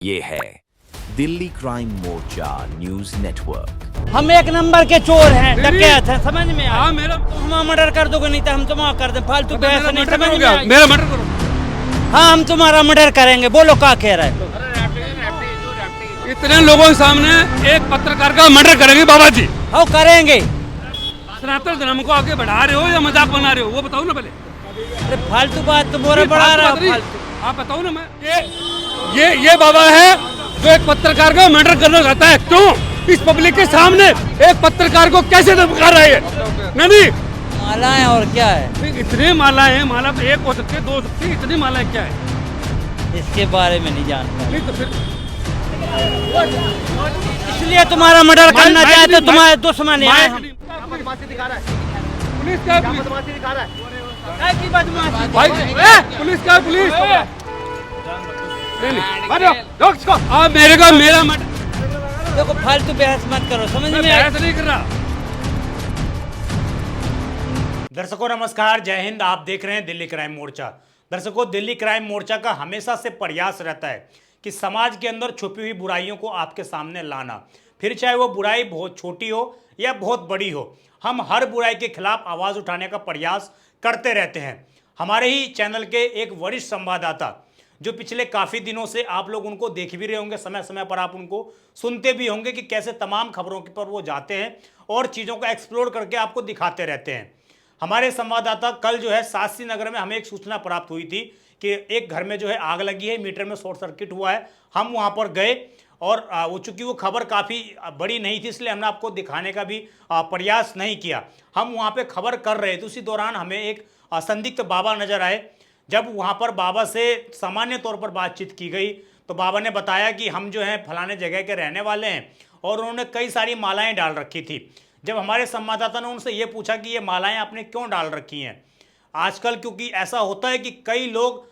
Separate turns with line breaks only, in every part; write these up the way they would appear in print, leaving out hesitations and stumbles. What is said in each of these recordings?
ये है दिल्ली क्राइम मोर्चा news network.
हम एक नंबर के चोर हैं, डकैत हैं, समझ में आया?
हाँ मेरा
तो हम मर्डर कर दोगे, नहीं तो हम तुम्हारा कर दे। फालतू बहस नहीं, समझ में आया?
मेरा मर्डर करो।
हाँ, हम तुम्हारा मर्डर करेंगे। बोलो क्या कह रहे हो?
इतने लोगों के सामने एक पत्रकार का मर्डर करेंगे बाबा जी?
हाँ करेंगे।
सनातन धर्म को आगे बढ़ा रहे हो या मजाक बना रहे हो, वो बताओ ना पहले।
अरे फालतू बात तो बोरे बढ़ा रहा है।
आप बताओ ना। मैं ये बाबा है जो एक पत्रकार का मर्डर करना चाहता है। क्यों? इस पब्लिक के सामने एक पत्रकार को कैसे धमका रहा है? नहीं
मालाएं और क्या है?
इतनी मालाएं हैं, माला तो एक हो सकती है, दो हो सकती है, इतनी मालाएं क्या है?
इसके बारे में नहीं जानता,
नहीं तो फिर
इसलिए तुम्हारा मर्डर करना चाहते तो तुम्हारे दुश्मन है।
पुलिस का भाई, पुलिस का पुलिस आप मेरे का मेरा मत
देखो, फालतू बहस मत करो, समझ में आया?
बहस नहीं कर रहा।
दर्शकों नमस्कार, जय हिंद। आप देख रहे हैं दिल्ली क्राइम मोर्चा। दर्शकों, दिल्ली क्राइम मोर्चा का हमेशा से प्रयास रहता है कि समाज के अंदर छुपी हुई बुराइयों को आपके सामने लाना, फिर चाहे वो बुराई बहुत छोटी हो या बहुत बड़ी हो। हम हर बुराई के खिलाफ आवाज़ उठाने का प्रयास करते रहते हैं। हमारे ही चैनल के एक वरिष्ठ संवाददाता जो पिछले काफ़ी दिनों से आप लोग उनको देख भी रहे होंगे, समय समय पर आप उनको सुनते भी होंगे कि कैसे तमाम खबरों पर वो जाते हैं और चीज़ों को एक्सप्लोर करके आपको दिखाते रहते हैं। हमारे संवाददाता कल जो है शास्त्री नगर में हमें एक सूचना प्राप्त हुई थी कि एक घर में जो है आग लगी है, मीटर में शॉर्ट सर्किट हुआ है। हम वहाँ पर गए और वो चूँकि वो खबर काफ़ी बड़ी नहीं थी, इसलिए हमने आपको दिखाने का भी प्रयास नहीं किया। हम वहाँ पर खबर कर रहे थे, उसी दौरान हमें एक संदिग्ध बाबा नजर आए। जब वहाँ पर बाबा से सामान्य तौर पर बातचीत की गई तो बाबा ने बताया कि हम जो हैं फलाने जगह के रहने वाले हैं, और उन्होंने कई सारी मालाएं डाल रखी थी। जब हमारे संवाददाता ने उनसे ये पूछा कि ये मालाएं आपने क्यों डाल रखी हैं, आजकल क्योंकि ऐसा होता है कि कई लोग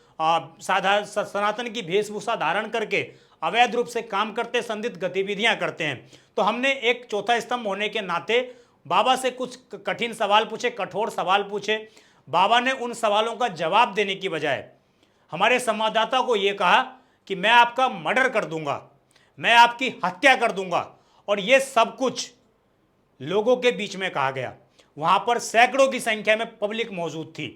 सनातन की वेशभूषा धारण करके अवैध रूप से काम करते, संदिग्ध गतिविधियाँ करते हैं, तो हमने एक चौथा स्तंभ होने के नाते बाबा से कुछ कठिन सवाल पूछे, कठोर सवाल पूछे। बाबा ने उन सवालों का जवाब देने की बजाय हमारे संवाददाता को ये कहा कि मैं आपका मर्डर कर दूंगा, मैं आपकी हत्या कर दूंगा, और ये सब कुछ लोगों के बीच में कहा गया। वहाँ पर सैकड़ों की संख्या में पब्लिक मौजूद थी।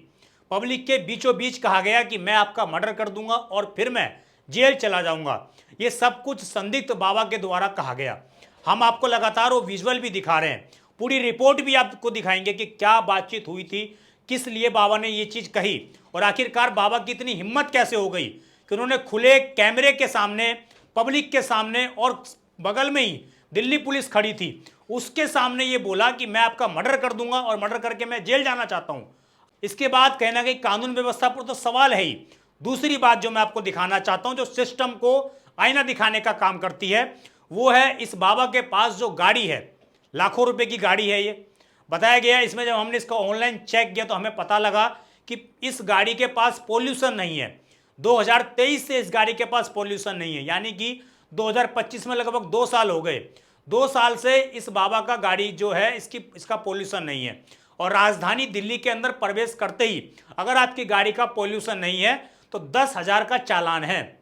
पब्लिक के बीचों बीच कहा गया कि मैं आपका मर्डर कर दूंगा और फिर मैं जेल चला जाऊंगा। ये सब कुछ संदिग्ध बाबा के द्वारा कहा गया। हम आपको लगातार वो विजुअल भी दिखा रहे हैं, पूरी रिपोर्ट भी आपको दिखाएंगे कि क्या बातचीत हुई थी, किस लिए बाबा ने ये चीज़ कही, और आखिरकार बाबा की इतनी हिम्मत कैसे हो गई कि उन्होंने खुले कैमरे के सामने, पब्लिक के सामने, और बगल में ही दिल्ली पुलिस खड़ी थी, उसके सामने ये बोला कि मैं आपका मर्डर कर दूंगा और मर्डर करके मैं जेल जाना चाहता हूँ। इसके बाद कहना कि कानून व्यवस्था पर तो सवाल है ही। दूसरी बात जो मैं आपको दिखाना चाहता हूँ, जो सिस्टम को आईना दिखाने का काम करती है, वो है इस बाबा के पास जो गाड़ी है, लाखों रुपए की गाड़ी है। ये बताया गया, इसमें जब हमने इसका ऑनलाइन चेक किया तो हमें पता लगा कि इस गाड़ी के पास पोल्यूशन नहीं है। 2023 से इस गाड़ी के पास पोल्यूशन नहीं है, यानी कि 2025 में लगभग 2 साल हो गए। 2 साल से इस बाबा का गाड़ी जो है इसका पोल्यूशन नहीं है। और राजधानी दिल्ली के अंदर प्रवेश करते ही अगर आपकी गाड़ी का पोल्यूशन नहीं है तो 10,000 का चालान है।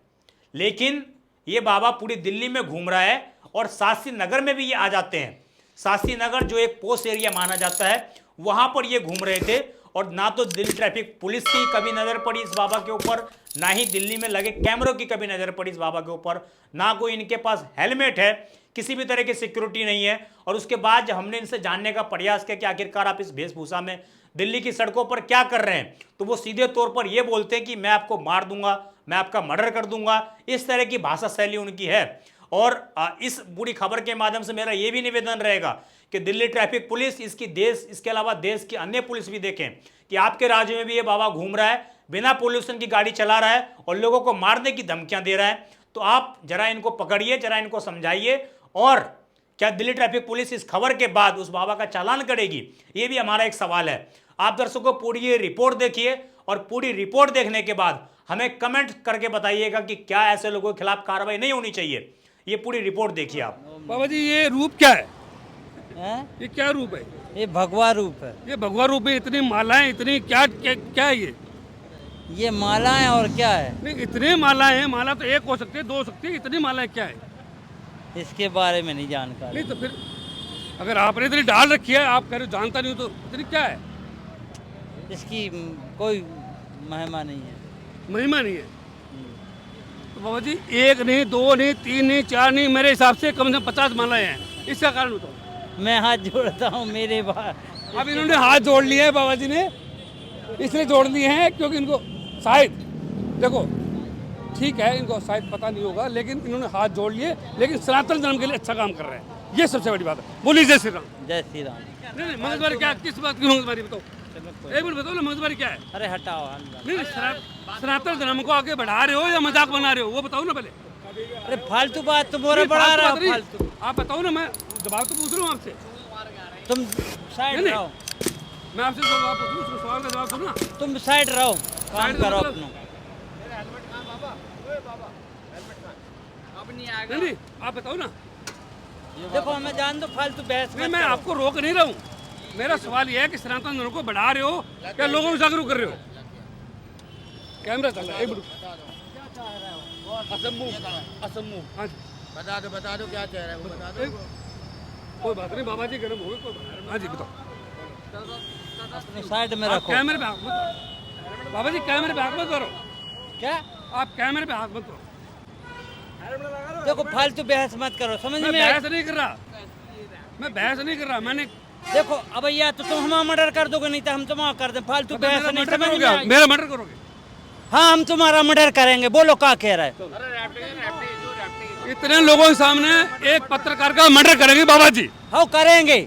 लेकिन ये बाबा पूरी दिल्ली में घूम रहा है और शास्त्री नगर में भी ये आ जाते हैं। शास्त्री नगर जो एक पोस्ट एरिया माना जाता है, वहां पर ये घूम रहे थे, और ना तो दिल्ली ट्रैफिक पुलिस की कभी नज़र पड़ी इस बाबा के ऊपर, ना ही दिल्ली में लगे कैमरों की कभी नज़र पड़ी इस बाबा के ऊपर, ना कोई इनके पास हेलमेट है, किसी भी तरह की सिक्योरिटी नहीं है। और उसके बाद जब हमने इनसे जानने का प्रयास किया कि आखिरकार आप इस वेशभूषा में दिल्ली की सड़कों पर क्या कर रहे हैं, तो वो सीधे तौर पर यह बोलते हैं कि मैं आपको मार दूंगा, मैं आपका मर्डर कर दूंगा। इस तरह की भाषा शैली उनकी है। और इस बुरी खबर के माध्यम से मेरा ये भी निवेदन रहेगा कि दिल्ली ट्रैफिक पुलिस, इसके अलावा देश की अन्य पुलिस भी देखें कि आपके राज्य में भी ये बाबा घूम रहा है, बिना पोल्यूशन की गाड़ी चला रहा है और लोगों को मारने की धमकियां दे रहा है। तो आप जरा इनको पकड़िए, जरा इनको समझाइए। और क्या दिल्ली ट्रैफिक पुलिस इस खबर के बाद उस बाबा का चालान करेगी, ये भी हमारा एक सवाल है। आप दर्शकों पूरी ये रिपोर्ट देखिए और पूरी रिपोर्ट देखने के बाद हमें कमेंट करके बताइएगा कि क्या ऐसे लोगों के खिलाफ कार्रवाई नहीं होनी चाहिए। ये पूरी रिपोर्ट देखिए आप।
बाबा जी, ये रूप क्या है? ये क्या रूप है?
ये भगवा रूप है।
ये भगवा रूप में इतनी मालाएं, इतनी क्या क्या, क्या है ये?
ये माला है और क्या है?
नहीं, इतनी मालाएं हैं, माला तो एक हो सकती है, दो हो सकती है, इतनी मालाएं क्या है?
इसके बारे में नहीं जानकारी।
नहीं तो फिर अगर आपने इतनी डाल रखी है, आप कह रहे हो जानता नहीं हो, तो इतनी क्या है?
इसकी कोई महिमा नहीं है।
महिमा नहीं है। तो बाबा जी एक नहीं, दो नहीं, तीन नहीं, चार नहीं, मेरे हिसाब से कम से कम 50 मालाएं हैं। इसका कारण बताओ।
मैं हाथ जोड़ता हूँ मेरे बाहर।
अब इन्होंने हाथ जोड़ लिए हैं बाबा जी ने, इसलिए जोड़ दिए हैं क्योंकि इनको शायद, देखो ठीक है, इनको शायद पता नहीं होगा, लेकिन इन्होंने हाथ जोड़ लिए, लेकिन सनातन धर्म के लिए अच्छा काम कर रहे हैं, ये सबसे बड़ी बात है। बोलिए जय श्री राम।
जय श्री राम।
नहीं मंगलवारी क्या, किस बात की मंगलवारी बताओ, एक मिनट बताओ ना, मंगलवारी क्या है?
अरे हटाओ।
नहीं सनातन धर्म को आगे बढ़ा रहे हो या मजाक बना रहे हो, वो बताओ ना पहले।
अरे फालतू बात तुम और बढ़ा रहे हो। फालतू
आप बताओ ना, मैं जवाब तो पूछ रहा हूँ आपसे।
तुम साइड रहो।
मैं आपसे जवाब पूछ रहा हूँ, सवाल का जवाब दो ना।
तुम साइड रहो, काम
साइड
करो
मतलब?
अपना।
नहीं आप बताओ ना।
देखो हमें जान दो, फालतू बहस
नहीं
मत
मैं
करो।
आपको रोक नहीं रहा हूँ, मेरा सवाल यह है कि सनातन धर्म को बढ़ा रहे हो या लोगों को जागरूक कर रहे हो? कैमरा चल रहा है, एक मिनट। असम्मू हाँ जी,
बता दो क्या चाह रहा है वो बता दो।
कोई बात नहीं, बाबा जी गर्म हो गए, कोई बात नहीं। हाँ जी बताओ।
अपने साइड में
आप
रखो।
कैमरे पे हाथ मत करो बाबा जी, कैमरे पे हाथ मत करो।
क्या?
आप कैमरे पे हाथ मत करो।
देखो फालतू बहस मत करो, समझ
मैं
में आया?
बहस नहीं कर रहा, मैं बहस नहीं कर रहा। मैंने
देखो अब या तो तुम हमारा मर्डर कर दोगे, नहीं तो हम तुम्हारा कर दें। फालतू
मतलब
बहस
मेरा
नहीं,
मर्डर
समझ में
करोगे,
आया?
मेरा मर्डर करोगे?
हाँ हम तुम्हारा मर्डर करेंगे। बोलो क्या कह रहा है?
इतने लोगों के सामने एक पत्रकार का मर्डर करेंगे बाबा जी?
हाँ करेंगे।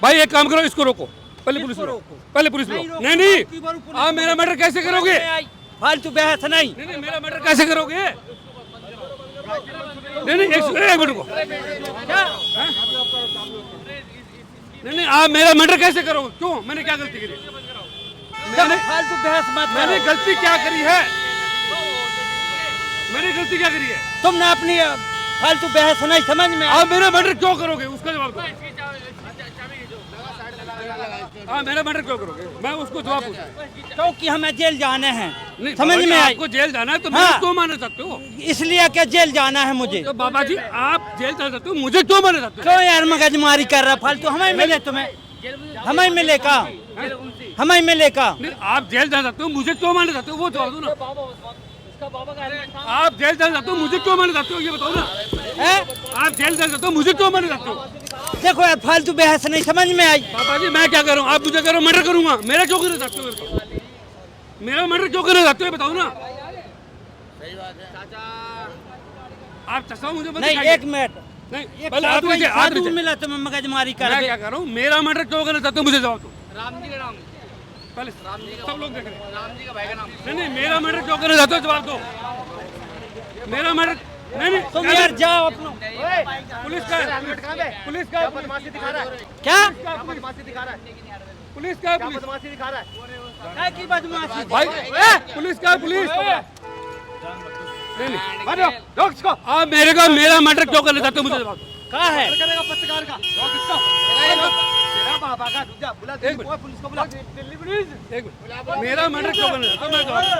भाई एक काम करो, इसको रोको, पहले पुलिस को रोको, पहले पुलिस को रोको। नहीं नहीं, आप मेरा मर्डर कैसे करोगे?
फालतू बहस नहीं।
नहीं मेरा मर्डर कैसे करोगे? नहीं एक मिनट को। नहीं आप मेरा मर्डर कैसे करोगे? क्यों, मैंने क्या गलती करी?
फालतू बहस मत
मैंने
करो।
गलती क्या करी है? मैंने गलती क्या करी है?
तुमने अपनी फालतू बहस नहीं, समझ में आया?
आप मेरा मर्डर क्यों करोगे, उसका जवाब दो। आप मेरा मर्डर क्यों करोगे, मैं उसको जवाब पूछूं।
क्योंकि हमें जेल जाने हैं,
नहीं
समझ
बाबा जी,
में आई?
आपको जेल जाना है तो
हाँ।
मुझे क्यों मारना चाहते हो?
इसलिए क्या जेल जाना है मुझे?
तो बाबा जी आप जेल जाना चाहते हो, मुझे क्यों मारना चाहते हो?
क्यों यार मगजमारी कर रहा फालतू? हमें मिले तुम्हें, हमें मिलेगा, हमें मिलेगा।
नहीं आप जेल जाना चाहते हो, मुझे क्यों मारना चाहते हो, वो जवाब दो ना। आप जेल जाना चाहते हो, मुझे क्यों मारना चाहते हो, ये बताओ ना।
है?
आप जेल जाना चाहते हो, मुझे क्यों मारना चाहते हो?
देखो यार फालतू बहस नहीं, समझ में आई?
बाबा जी मैं क्या कर रहा हूँ, आप मुझे कह रहे हो मर्डर करूंगा, मेरा क्यों करना चाहते हो? मेरे को मेरा मर्डर क्यों करना चाहते हो, ये बताओ ना। आप चश्मा मुझे मत
नहीं
दिखाइए।
एक मिनट,
नहीं
एक
पहले हाथ नीचे, हाथ
साधु
नीचे।
मिला तुम्हें मगजमारी कर
मैं
दे।
क्या कर रहा हूँ, मेरा मर्डर क्यों करना चाहते हो, मुझे जवाब दो। पहले सब लोग देख रहे हैं। नहीं मेरा मर्डर क्यों करना चाहते हो, जवाब दो। मेरा मर्डर नहीं
तुम यार जाओ अपना।
पुलिस का है, पुलिस का है,
बदमाशी दिखा रहा है,
क्या
बदमाशी दिखा रहा है,
पुलिस का है, पुलिस
बदमाशी दिखा रहा है।
क्या की बदमाशी?
भाई पुलिस का है, पुलिस। नहीं
मारो, रोक इसको।
आप मेरे को मेरा मर्डर क्यों करना चाहते हो, मुझे जवाब दो।
कहाँ है?
करेगा पत्रकार का, रोक इसको। तेरा बाबा का रुक जा, बुला
एक मिनट।
पुलिस को बुला। दिल्ली पुलिस।
एक मिनट, मेरा मर्डर क्यों करना चाहते हो, मैं जवाब दो।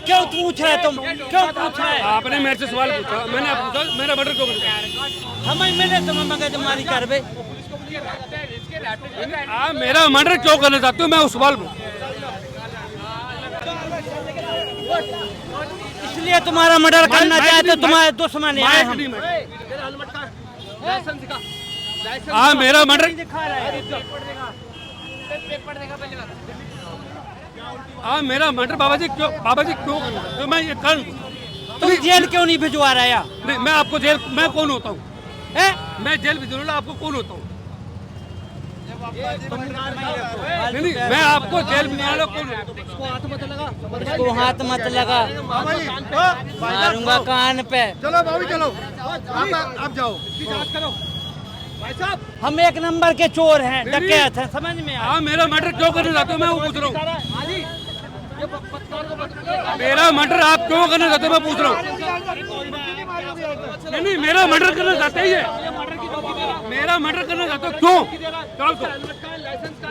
क्यों पूछ रहे तुम? क्यों पूछ रहे?
आपने मेरे से सवाल पूछा, मैंने आपको पूछा मेरा मर्डर क्यों करना चाहते हो।
हमें मिले तुम्हें मगजमारी कर बे।
आप मेरा मर्डर क्यों करना चाहते हो, मैं उस सवाल पूछूं।
इसलिए तुम्हारा मर्डर करना
माइक
चाहते,
नहीं,
तुम्हारे दुश्मन है
माइक
हम।
नहीं, माइक।
तेरा हेलमेट का लाइसेंस दिखा।
आप मेरा मर्डर
दिखा रहा है।
पेपर देखा पहले का।
आप मेरा मर्डर बाबा जी क्यों करना चाहते हो, मैं ये कर
तुम जेल क्यों नहीं भिजवा रहे यार?
नहीं मैं आपको जेल, मैं कौन होता हूँ?
हैं?
मैं जेल भिजवाऊंगा, आपको कौन होता हूँ?
फालतू
नहीं मैं आपको जेल भिजवाऊंगा, कौन होता हूँ?
इसको हाथ मत लगा।
इसको हाथ मत लगा, मारूंगा कान पे।
चलो बाबू चलो, आप जाओ, इसकी जांच करो। भाई साहब,
हम एक नंबर के चोर हैं,
नहीं,
डकैत हैं, समझ में आया?
आप मेरा मर्डर क्यों करना चाहते हो, मैं वो पूछ रहा हूँ।
हाजी, ये पत्रकार को पत्रकार।
मेरा मर्डर आप क्यों करना चाहते हो, मैं पूछ रहा हूँ। नहीं मेरा मर्डर करना चाहते ही है, मेरा मर्डर करना चाहते हो, क्यों?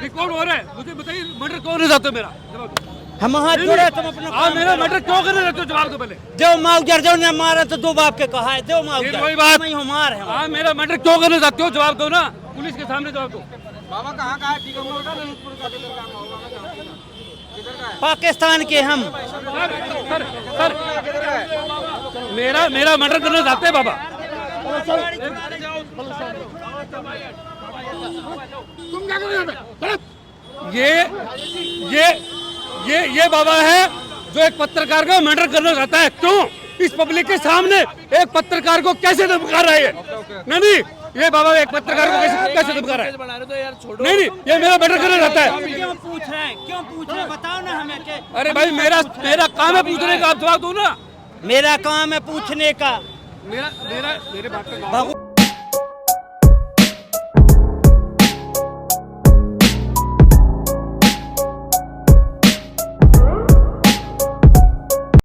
रिकॉर्ड हो रहा है, मुझे बताइए मर्डर क्यों करना चाहते हो मेरा, जवाब दो।
हम हाथ जोड़े तुम अपना
आप मेरा मैटर क्यों करने रहते हो? जवाब दो पहले।
जो माउजर जो ने मारा तो दो बाप के कहा है, दो माउजर
वही बात।
हम ही मार है।
आप मेरा मैटर क्यों करने जाते हो? जवाब दो ना, पुलिस के सामने जवाब दो।
बाबा कहाँ का है? ठीक है, मोटा ललितपुर का किधर का मामला? किधर का है?
पाकिस्तान के हम
सर मेरा मर्डर करना चाहते हैं बाबा?
तुम क्या कर रहे हो?
ये बाबा है जो एक पत्रकार का मर्डर करना चाहता है। क्यों? इस पब्लिक के सामने एक पत्रकार को कैसे धमका रहा है? नहीं, ये बाबा एक पत्रकार को कैसे धमका रहा है? नहीं, ये मेरा मर्डर करना चाहता है।
क्यों पूछ रहे हैं? क्यों पूछ रहे हैं? बताओ ना हमें के।
अरे भाई मेरा काम है पूछने का, आप जवाब दो ना।
मेरा काम है पूछने का।
मेरे बात का